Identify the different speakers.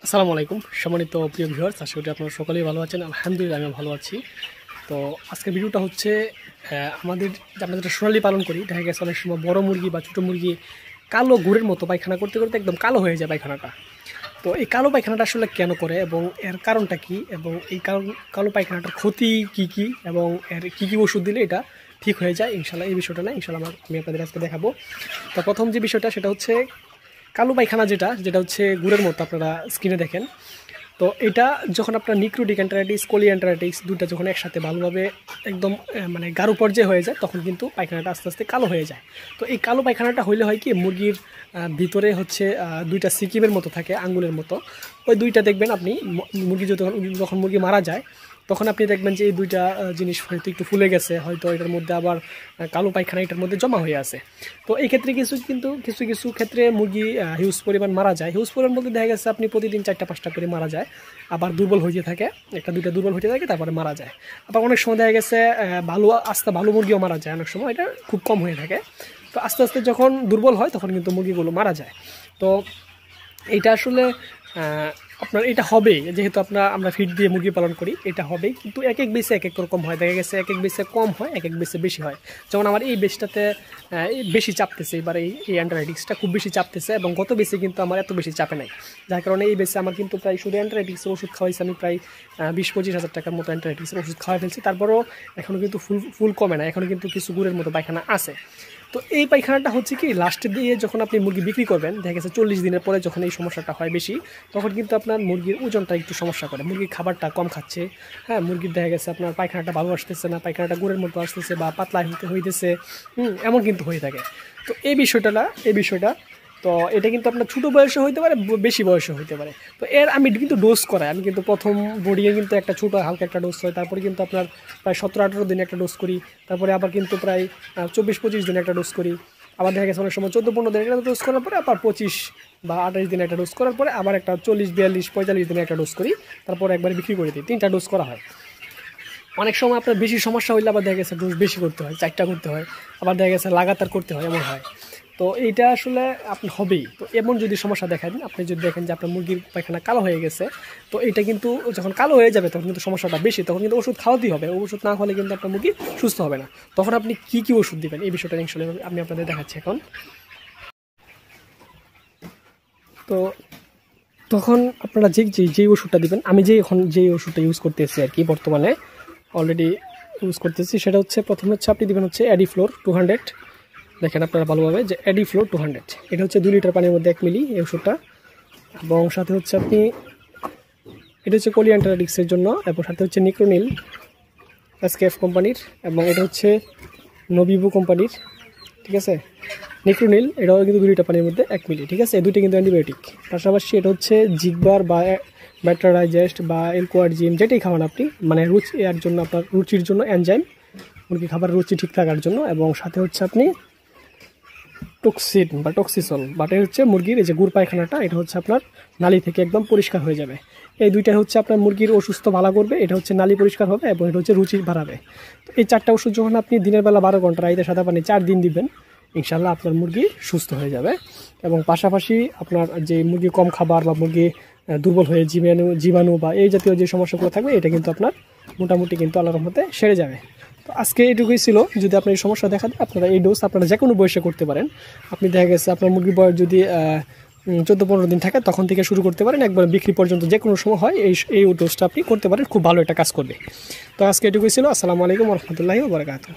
Speaker 1: আসসালামু আলাইকুম সম্মানিত প্রিয় ভিউয়ার্স, আশা করি আপনারা সকলেই ভালো আছেন। আলহামদুলিল্লাহ আমি ভালো আছি। তো আজকের ভিডিওটা হচ্ছে আমাদের আমরা যেটা সোনালি পালন করি, দেখা গেছে অনেক সময় বড় মুরগি বা ছোটো মুরগি কালো গুড়ের মতো পায়খানা করতে করতে একদম কালো হয়ে যায় পায়খানাটা। তো এই কালো পায়খানাটা আসলে কেন করে এবং এর কারণটা কি, এবং এই কালো পায়খানাটার ক্ষতি কি কি, এবং এর কী কী ওষুধ দিলে এটা ঠিক হয়ে যায় ইনশাল্লাহ, এই বিষয়টা না ইনশাল্লাহ আমি আপনাদের আজকে দেখাবো। তো প্রথম যে বিষয়টা সেটা হচ্ছে কালো পায়খানা, যেটা হচ্ছে গুড়ের মতো আপনারা স্ক্রিনে দেখেন। তো এটা যখন আপনার নিক্রোটিক এন্টারাইটিস, কোলি এন্টারাইটিস দুটো যখন একসাথে ভালোভাবে একদম মানে গাঢ় পর্যায়ে হয়ে যায়, তখন কিন্তু পায়খানাটা আস্তে আস্তে কালো হয়ে যায়। তো এই কালো পায়খানাটা হইলে হয় কি, মুরগির ভিতরে হচ্ছে দুইটা সিকিমের মতো থাকে, আঙ্গুলের মতো। ওই দুইটা দেখবেন আপনি মুরগি যখন মুরগি মারা যায়, তখন আপনি দেখবেন যে এই দুইটা জিনিস হয়তো একটু ফুলে গেছে, হয়তো এটার মধ্যে আবার কালো পায়খানা এটার মধ্যে জমা হয়ে আছে। তো এই ক্ষেত্রে কিছু কিছু ক্ষেত্রে মুরগি হিউজ পরিমাণ মারা যায়। হিউজ পরিমাণ বলতে দেখা গেছে আপনি প্রতিদিন 4টা-5টা করে মারা যায়, আবার দুর্বল হয়ে থাকে, 1-2টা দুর্বল হয়ে থাকে, তারপরে মারা যায়। আবার অনেক সময় দেখা গেছে ভালো মুরগিও মারা যায়, অনেক সময় এটা খুব কম হয়ে থাকে। তো আস্তে আস্তে যখন দুর্বল হয় তখন কিন্তু মুরগিগুলো মারা যায়। তো এইটা আসলে আপনার এটা হবে, যেহেতু আমরা ফিড দিয়ে মুরগি পালন করি, এটা হবে, কিন্তু এক এক বেসে এক এক রকম হয়। দেখা গেছে এক এক বেসে কম হয়, এক এক বেসে বেশি হয়। যেমন আমার এই বেসটাতে বেশি চাপতেছে, এবার এই অ্যান্টারাইটিক্সটা খুব বেশি চাপতেছে, এবং গত বেসে কিন্তু আমার এত বেশি চাপে নাই, যার কারণে এই বেসে আমার কিন্তু প্রায় শুধু অ্যান্টারাইটিক্সের ওষুধ খাওয়াইছে আমি প্রায় 20-25 হাজার টাকার মতো অ্যান্টারাইটিক্সের ওষুধ খাওয়াই ফেলছি। তারপরেও এখনও কিন্তু ফুল কমে না, এখনও কিন্তু কিছু গুড়ের মতো পায়খানা আছে। তো এই পায়খানাটা হচ্ছে কি, লাস্টের দিয়ে যখন আপনি মুরগি বিক্রি করবেন, দেখা গেছে 40 দিনের পরে যখন এই সমস্যাটা হয় বেশি, তখন কিন্তু আপনার মুরগির ওজনটা একটু সমস্যা করে, মুরগির খাবারটা কম খাচ্ছে। হ্যাঁ, মুরগির দেখা গেছে আপনার পায়খানাটা ভালো আসতেছে না, পায়খানাটা গুড়ের মতো আসতেছে বা পাতলা হইতেছে, এমন কিন্তু হয়ে থাকে। তো এই বিষয়টা তো এটা কিন্তু আপনার ছোটো বয়সে হইতে পারে, বেশি বয়সে হইতে পারে। তো আমি কিন্তু ডোজ করাই, আমি কিন্তু প্রথম বোর্ডিংয়ে কিন্তু একটা ছোটো হালকা একটা ডোজ হয়, তারপরে কিন্তু আপনার প্রায় 17-18 দিনে একটা ডোজ করি, তারপরে আবার কিন্তু প্রায় 24-25 দিনে একটা ডোজ করি, আবার দেখা গেছে অনেক সময় 14-15 দিনে একটা ডোজ করার পরে আবার 25 বা 28 দিনে একটা ডোজ করার পরে আবার একটা 40-42-45 দিনে একটা ডোজ করি, তারপর একবারে বিক্রি করে দিই। 3টা ডোজ করা হয়। অনেক সময় আপনার বেশি সমস্যা হইলে আবার দেখা গেছে ডোজ বেশি করতে হয়, 4টা করতে হয়, আবার দেখা গেছে লাগাতার করতে হয়, এমন হয়। তো এইটা আসলে আপনি হবেই। তো এমন যদি সমস্যা দেখান, আপনি যদি দেখেন যে আপনার মুরগির পায়খানা কালো হয়ে গেছে, তো এইটা কিন্তু যখন কালো হয়ে যাবে তখন কিন্তু সমস্যাটা বেশি, তখন কিন্তু ওষুধ খাওয়াতেই হবে। ওষুধ না হলে কিন্তু আপনার মুরগি সুস্থ হবে না। তখন আপনি কি কি ওষুধ দিবেন, এই বিষয়টা আসলে আমি আপনাদের দেখাচ্ছি এখন। তো তখন আপনারা যেই ওষুধটা দিবেন, আমি এখন যেই ওষুধটা ইউজ করতেছি আর কি, বর্তমানে অলরেডি ইউজ করতেছি, সেটা হচ্ছে প্রথমে হচ্ছে আপনি দিবেন হচ্ছে অ্যাডিফ্লোর 200। দেখেন আপনারা ভালোভাবে যে অ্যাডিফ্লোর 200, এটা হচ্ছে 2 লিটার পানির মধ্যে 1 মিলি এই ওষুধটা। এবং সাথে হচ্ছে এটা হচ্ছে কোলি অ্যান্টারাইটিক্সের জন্য, এবং সাথে হচ্ছে নিক্রোনিল এসকেএফ কোম্পানির, এবং এটা হচ্ছে নবিবু কোম্পানির, ঠিক আছে। নিক্রোনিল এটাও কিন্তু 2 লিটার পানির মধ্যে 1 মিলি, ঠিক আছে। এই দুইটা কিন্তু অ্যান্টিবায়োটিক। পাশাপাশি এটা হচ্ছে জিগবার বা ব্যাটার ডাইজেস্ট বা এলকোয়ারজিম, যেটাই খাওয়ান আপনি, মানে এর জন্য আপনার রুচির জন্য এনজাইম, মুরগি খাবার রুচি ঠিক থাকার জন্য। এবং সাথে হচ্ছে আপনি টক্সিন বা টক্সিসল, এটা হচ্ছে মুরগির এই যে গুড় পায়খানাটা, এটা হচ্ছে আপনার নালি থেকে একদম পরিষ্কার হয়ে যাবে। এই দুইটা হচ্ছে আপনার মুরগির অসুস্থ ভালো করবে, এটা হচ্ছে নালি পরিষ্কার হবে, এবং এটা হচ্ছে রুচি বাড়াবে। তো এই 4টা ওষুধ যখন আপনি দিনের বেলা 12 ঘন্টা, রাইতে সাদা পানি 4 দিন দিবেন, ইনশাল্লাহ আপনার মুরগি সুস্থ হয়ে যাবে। এবং পাশাপাশি আপনার যে মুরগি কম খাবার বা মুরগি দুর্বল হয়ে জীবাণু বা এই জাতীয় যে সমস্যাগুলো থাকবে, এটা কিন্তু আপনার মোটামুটি কিন্তু আল্লাহর রহমতে সেরে যাবে। তো আজকে এটুকুই ছিল। যদি আপনার এই সমস্যা দেখা দেয়, আপনারা এই ডোজ আপনারা যে কোনো বয়সে করতে পারেন। আপনি দেখা গেছে আপনার মুরগির বয়স যদি 14-15 দিন থাকে, তখন থেকে শুরু করতে পারেন, একবার বিক্রি পর্যন্ত যে কোনো সময় হয় এই ডোজটা আপনি করতে পারেন, খুব ভালো একটা কাজ করবে। তো আজকে এটুকুই ছিল। আসসালামু আলাইকুম ওয়া রাহমাতুল্লাহি ওয়া বারাকাতুহু।